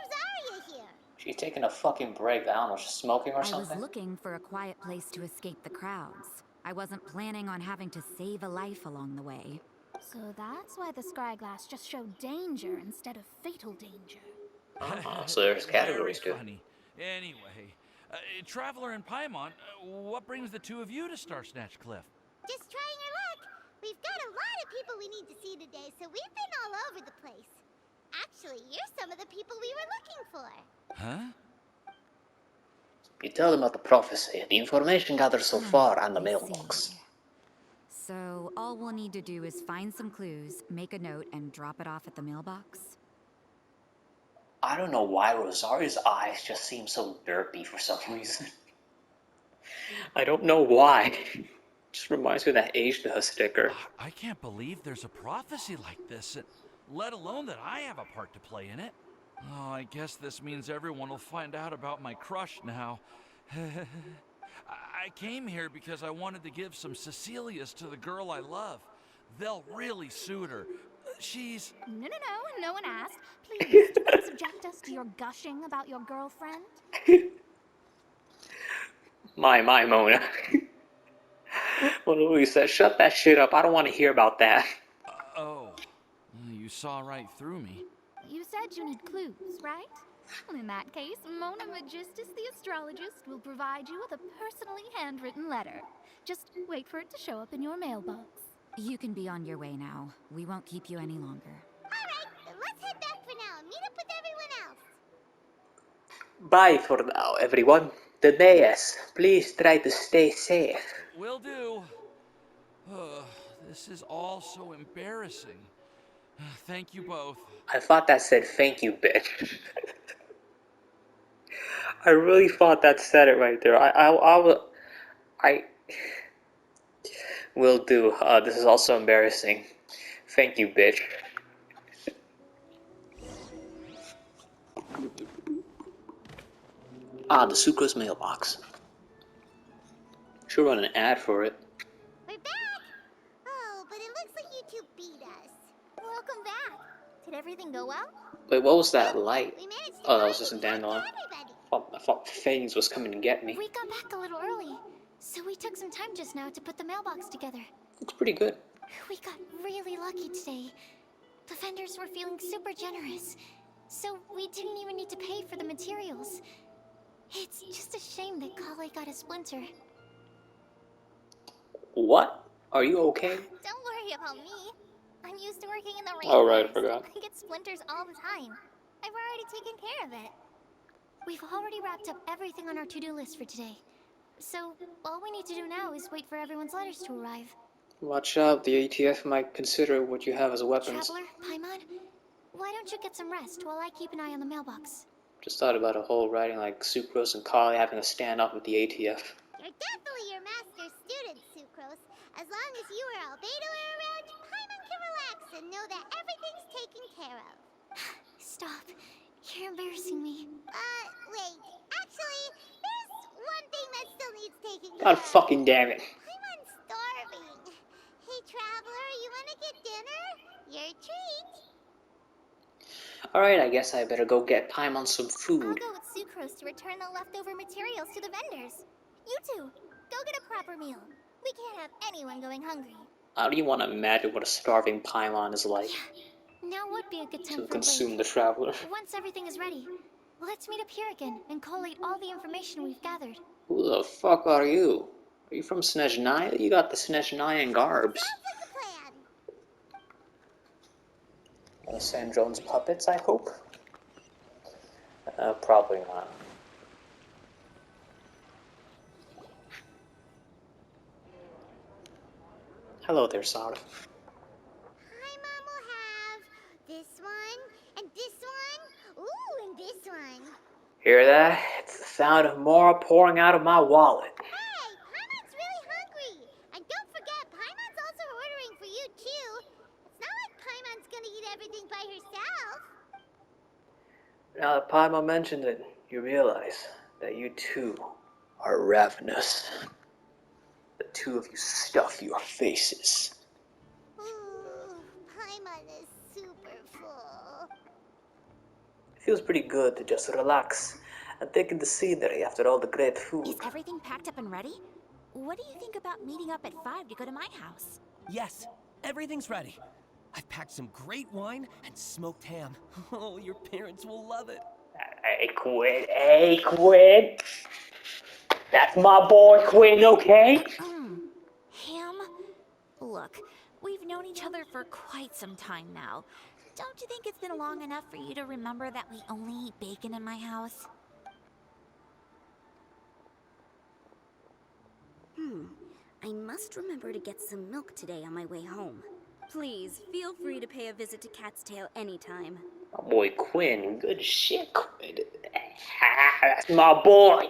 Rosaria here? She's taking a fucking break. I don't know, she's smoking or I something? was looking for a quiet place to escape the crowds. I wasn't planning on having to save a life along the way. So that's why the scry glass just showed danger instead of fatal danger. So there's categories too. Very funny. Anyway, Traveler and Paimon, what brings the two of you to Star Snatch Cliff? Just trying our luck. We've got a lot of people we need to see today, so we've been all over the place. Actually, you're some of the people we were looking for. Huh? You tell them about the prophecy, the information gathered so far, and the I mailbox. see. So all we'll need to do is find some clues, make a note, and drop it off at the mailbox? I don't know why Rosaria's eyes just seem so derpy for some reason. I don't know why. Just reminds me of that Age Does sticker. I can't believe there's a prophecy like this, let alone that I have a part to play in it. Oh, I guess this means everyone will find out about my crush now. I came here because I wanted to give some Cecilias to the girl I love. They'll really suit her. She's... No one asked. Please, don't subject us to your gushing about your girlfriend. My, Mona. Well, Louis said, shut that shit up. I don't want to hear about that. Oh, you saw right through me. You said you need clues, right? Well, in that case, Mona Magistus the astrologist will provide you with a personally handwritten letter. Just wait for it to show up in your mailbox. You can be on your way now. We won't keep you any longer. Alright, then let's head back for now and meet up with everyone else. Bye for now, everyone. Timaeus, please try to stay safe. Will do. This is all so embarrassing. Thank you both. I thought that said thank you, bitch. I really thought that said it right there. I will do. This is also embarrassing. Thank you, bitch. The sucrose mailbox. Should run an ad for it. We're back! Oh, but it looks like you two beat us. Welcome back. Did everything go well? Wait, what was that light? We managed to Oh, that find was just a it before dandelion. everybody. I thought Fangs was coming to get me. We got back a little early, so we took some time just now to put the mailbox together. Looks pretty good. We got really lucky today. The vendors were feeling super generous, so we didn't even need to pay for the materials. It's just a shame that Kale got a splinter. What? Are you okay? Don't worry about me. I'm used to working in the rainforest. Oh, right, I forgot. I get splinters all the time. I've already taken care of it. We've already wrapped up everything on our to-do list for today. So, all we need to do now is wait for everyone's letters to arrive. Watch out, the ATF might consider what you have as weapons. Traveler, Paimon, why don't you get some rest while I keep an eye on the mailbox? Just thought about a whole writing like Sucrose and Kali having a standoff with the ATF. You're definitely your master's student, Sucrose. As long as you or Albedo are around, Paimon can relax and know that everything's taken care of. Stop. You're embarrassing me. Wait. Actually, there's one thing that still needs taking care God of. fucking damn it. Paimon's starving. Hey, Traveler, you wanna get dinner? Your treat. Alright, I guess I better go get Paimon some I'll food. go with Sucrose to return the leftover materials to the vendors. You two, go get a proper meal. We can't have anyone going hungry. How do you want to imagine what a starving Paimon is like? Now would be a good time To for a consume break. the traveler. Once everything is ready, let's meet up here again and collate all the information we've gathered. Who the fuck are you? Are you from Snezhnaya? You got the Snezhnayan garbs. Sandrone's puppets, I hope? Probably not. Hello there, Sarah. Paimon will have this one, and this one, ooh, and this one. Hear that? It's the sound of more pouring out of my wallet. Hey, Paimon's really hungry. And don't forget, Paimon's also ordering for you, too. It's not like Paimon's gonna eat everything by herself. Now that Paimon mentioned it, you realize that you too are ravenous. The two of you stuff your faces. Ooh, Paimon is super full. It feels pretty good to just relax and take in the scenery after all the great food. Is everything packed up and ready? What do you think about meeting up at 5 to go to my house? Yes, everything's ready. I've packed some great wine and smoked ham. Oh, your parents will love it. Hey, Quinn. Hey, Quinn. That's my boy, Quinn, okay? Ham? Look, we've known each other for quite some time now. Don't you think it's been long enough for you to remember that we only eat bacon in my house? I must remember to get some milk today on my way home. Please, feel free to pay a visit to Cat's Tail anytime. My boy, Quinn. Good shit, Quinn. That's my boy.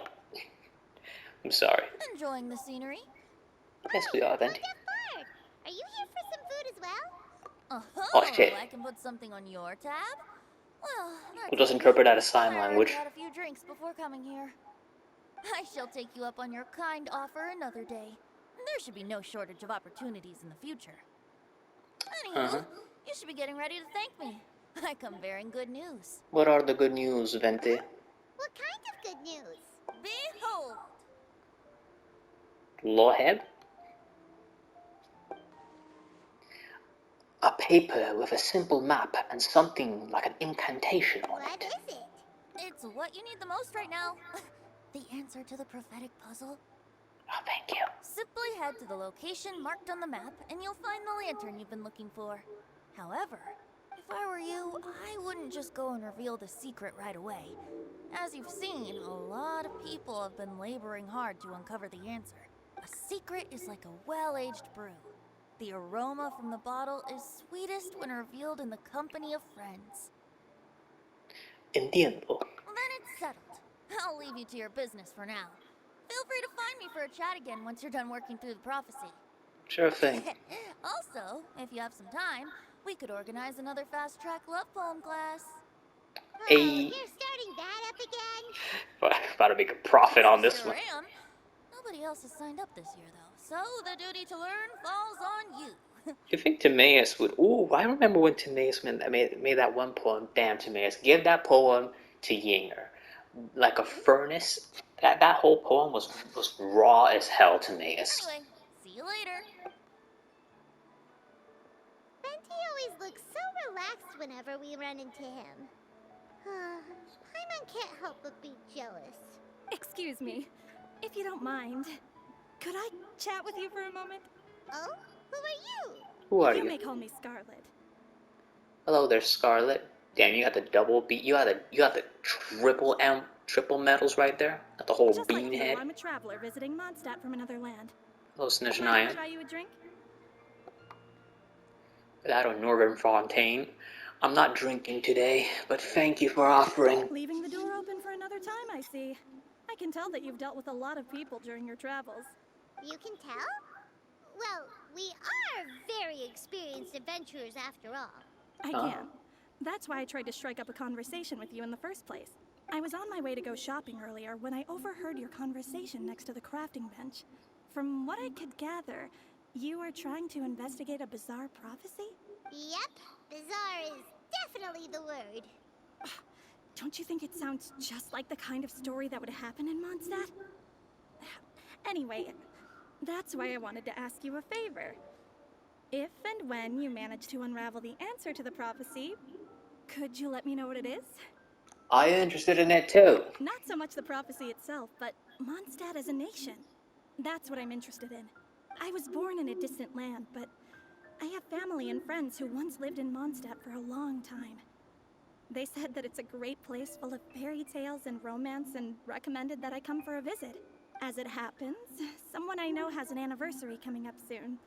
I'm sorry. Enjoying the scenery? Yes, we are, Venti. Are you here for some food as well? Oh, shit. I can put something on your tab? Well, Who does interpret that as sign I already language? had a few drinks before coming here. I shall take you up on your kind offer another day. There should be no shortage of opportunities in the future. Anywho, you should be getting ready to thank me. I come bearing good news. What are the good news, Venti? What kind of good news? Behold! Lawhead? A paper with a simple map and something like an incantation on it. What is it? It's what you need the most right now. The answer to the prophetic puzzle. Oh, thank you. Simply head to the location marked on the map and you'll find the lantern you've been looking for. However, if I were you, I wouldn't just go and reveal the secret right away. As you've seen, a lot of people have been laboring hard to uncover the answer. A secret is like a well-aged brew. The aroma from the bottle is sweetest when revealed in the company of friends. Entiendo. Then it's settled. I'll leave you to your business for now. Feel free to find me for a chat again once you're done working through the prophecy. Sure thing. Also, if you have some time, we could organize another fast-track love poem class. Hey. You're starting that up again? About to make a profit on this Sure one. am. Nobody else has signed up this year, though, so the duty to learn falls on you. You think Timaeus would... Ooh, I remember when Timaeus made that one poem. Damn, Timaeus. Give that poem to Yinger. Like a furnace. That whole poem was raw as hell, Timaeus. Anyway, see you later. Venti always looks so relaxed whenever we run into him. Paimon can't help but be jealous. Excuse me, if you don't mind. Could I chat with you for a moment? Oh? Who are you? Who are You you? may call me Scarlet. Hello there, Scarlet. Damn, you got the double beat. You got the triple medals right there. Got the whole Just bean like you, head. I'm a traveler visiting Mondstadt from another land. Hello, Mind if I Snezhnaya. buy you a drink? That or Northern Fontaine. I'm not drinking today, but thank you for offering. Leaving the door open for another time, I see. I can tell that you've dealt with a lot of people during your travels. You can tell? Well, we are very experienced adventurers after all. I can. That's why I tried to strike up a conversation with you in the first place. I was on my way to go shopping earlier when I overheard your conversation next to the crafting bench. From what I could gather, you are trying to investigate a bizarre prophecy? Yep, bizarre is definitely the word. Don't you think it sounds just like the kind of story that would happen in Mondstadt? Anyway, that's why I wanted to ask you a favor. If and when you manage to unravel the answer to the prophecy, could you let me know what it is? I'm interested in it too. Not so much the prophecy itself, but Mondstadt as a nation. That's what I'm interested in. I was born in a distant land, but I have family and friends who once lived in Mondstadt for a long time. They said that it's a great place full of fairy tales and romance and recommended that I come for a visit. As it happens, someone I know has an anniversary coming up soon.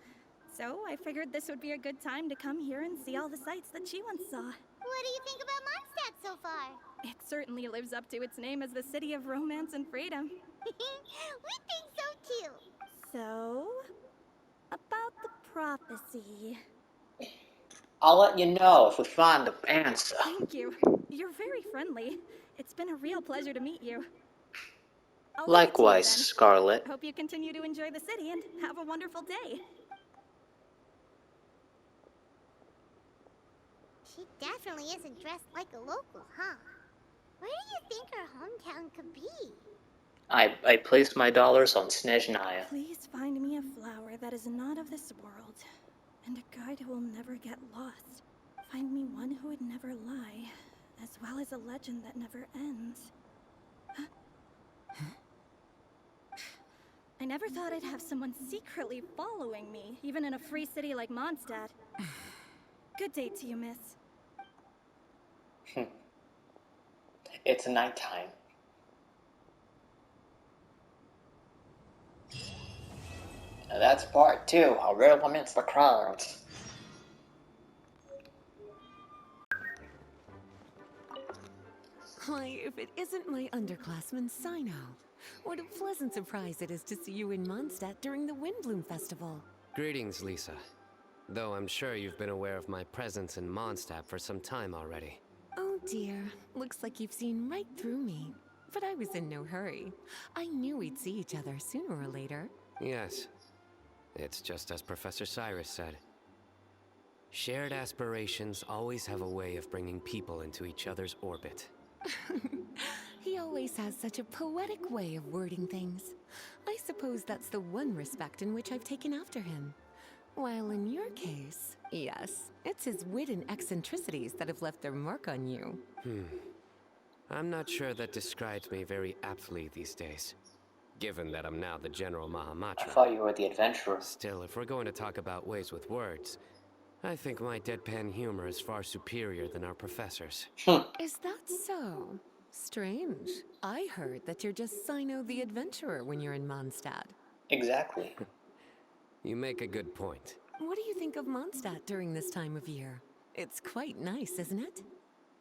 So I figured this would be a good time to come here and see all the sights that she once saw. What do you think about Mondstadt so far? It certainly lives up to its name as the city of romance and freedom. We think so too. So, about the prophecy. I'll let you know if we find the answer. Thank you. You're very friendly. It's been a real pleasure to meet you. Likewise, Scarlet. Hope you continue to enjoy the city and have a wonderful day. She definitely isn't dressed like a local, huh? Where do you think her hometown could be? I placed my dollars on Snezhnaya. Please find me a flower that is not of this world, and a guide who will never get lost. Find me one who would never lie, as well as a legend that never ends. I never thought I'd have someone secretly following me, even in a free city like Mondstadt. Good day to you, miss. It's nighttime. Now that's part 2. How rare limits the crowds. Why, if it isn't my underclassman, Sino. What a pleasant surprise it is to see you in Mondstadt during the Windblume Festival. Greetings, Lisa. Though I'm sure you've been aware of my presence in Mondstadt for some time already. Oh dear, looks like you've seen right through me. But I was in no hurry. I knew we'd see each other sooner or later. Yes. It's just as Professor Cyrus said. Shared aspirations always have a way of bringing people into each other's orbit. He always has such a poetic way of wording things. I suppose that's the one respect in which I've taken after him. While in your case, yes, it's his wit and eccentricities that have left their mark on you. I'm not sure that describes me very aptly these days, given that I'm now the General Mahamatra. I thought you were the adventurer. Still, if we're going to talk about ways with words, I think my deadpan humor is far superior than our professor's. Is that so? Strange. I heard that you're just Sino the Adventurer when you're in Mondstadt. Exactly. You make a good point. What do you think of Mondstadt during this time of year? It's quite nice, isn't it?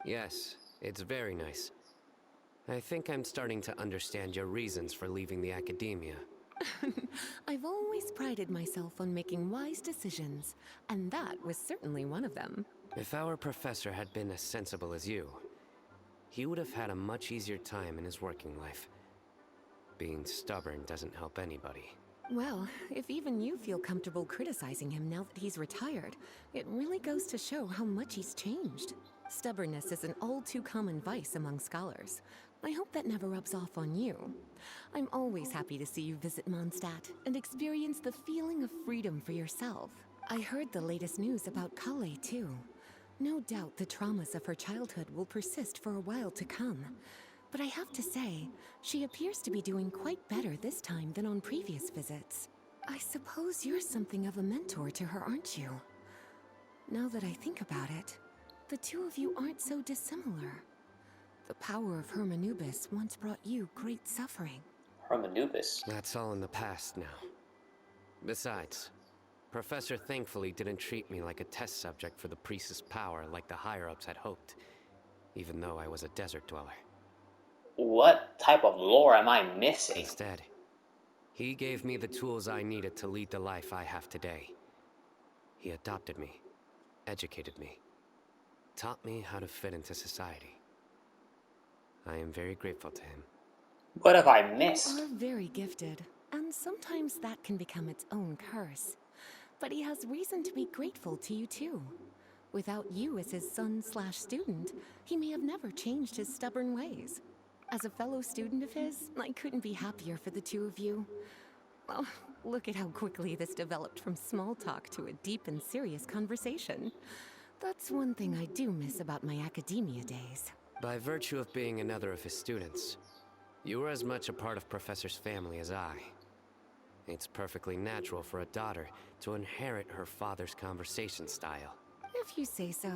Yes, it's very nice. I think I'm starting to understand your reasons for leaving the academia. I've always prided myself on making wise decisions, and that was certainly one of them. If our professor had been as sensible as you, he would have had a much easier time in his working life. Being stubborn doesn't help anybody. Well, if even you feel comfortable criticizing him now that he's retired, it really goes to show how much he's changed. Stubbornness is an all-too-common vice among scholars. I hope that never rubs off on you. I'm always happy to see you visit Mondstadt and experience the feeling of freedom for yourself. I heard the latest news about Kale, too. No doubt the traumas of her childhood will persist for a while to come. But I have to say, she appears to be doing quite better this time than on previous visits. I suppose you're something of a mentor to her, aren't you? Now that I think about it, the two of you aren't so dissimilar. The power of Hermanubis once brought you great suffering. Hermanubis? That's all in the past now. Besides, Professor thankfully didn't treat me like a test subject for the priestess power like the higher-ups had hoped, even though I was a desert dweller. What type of lore am I missing? Instead, he gave me the tools I needed to lead the life I have today. He adopted me, educated me, taught me how to fit into society. I am very grateful to him. What have I missed? You are very gifted, and sometimes that can become its own curse. But he has reason to be grateful to you too. Without you as his son/student, he may have never changed his stubborn ways. As a fellow student of his, I couldn't be happier for the two of you. Well, look at how quickly this developed from small talk to a deep and serious conversation. That's one thing I do miss about my academia days. By virtue of being another of his students, you were as much a part of Professor's family as I. It's perfectly natural for a daughter to inherit her father's conversation style. If you say so.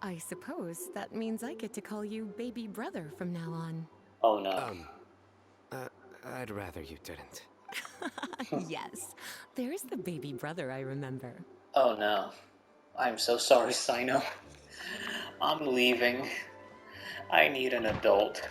I suppose that means I get to call you baby brother from now on. Oh no. I'd rather you didn't. Yes, there's the baby brother I remember. Oh no. I'm so sorry, Sino. I'm leaving. I need an adult.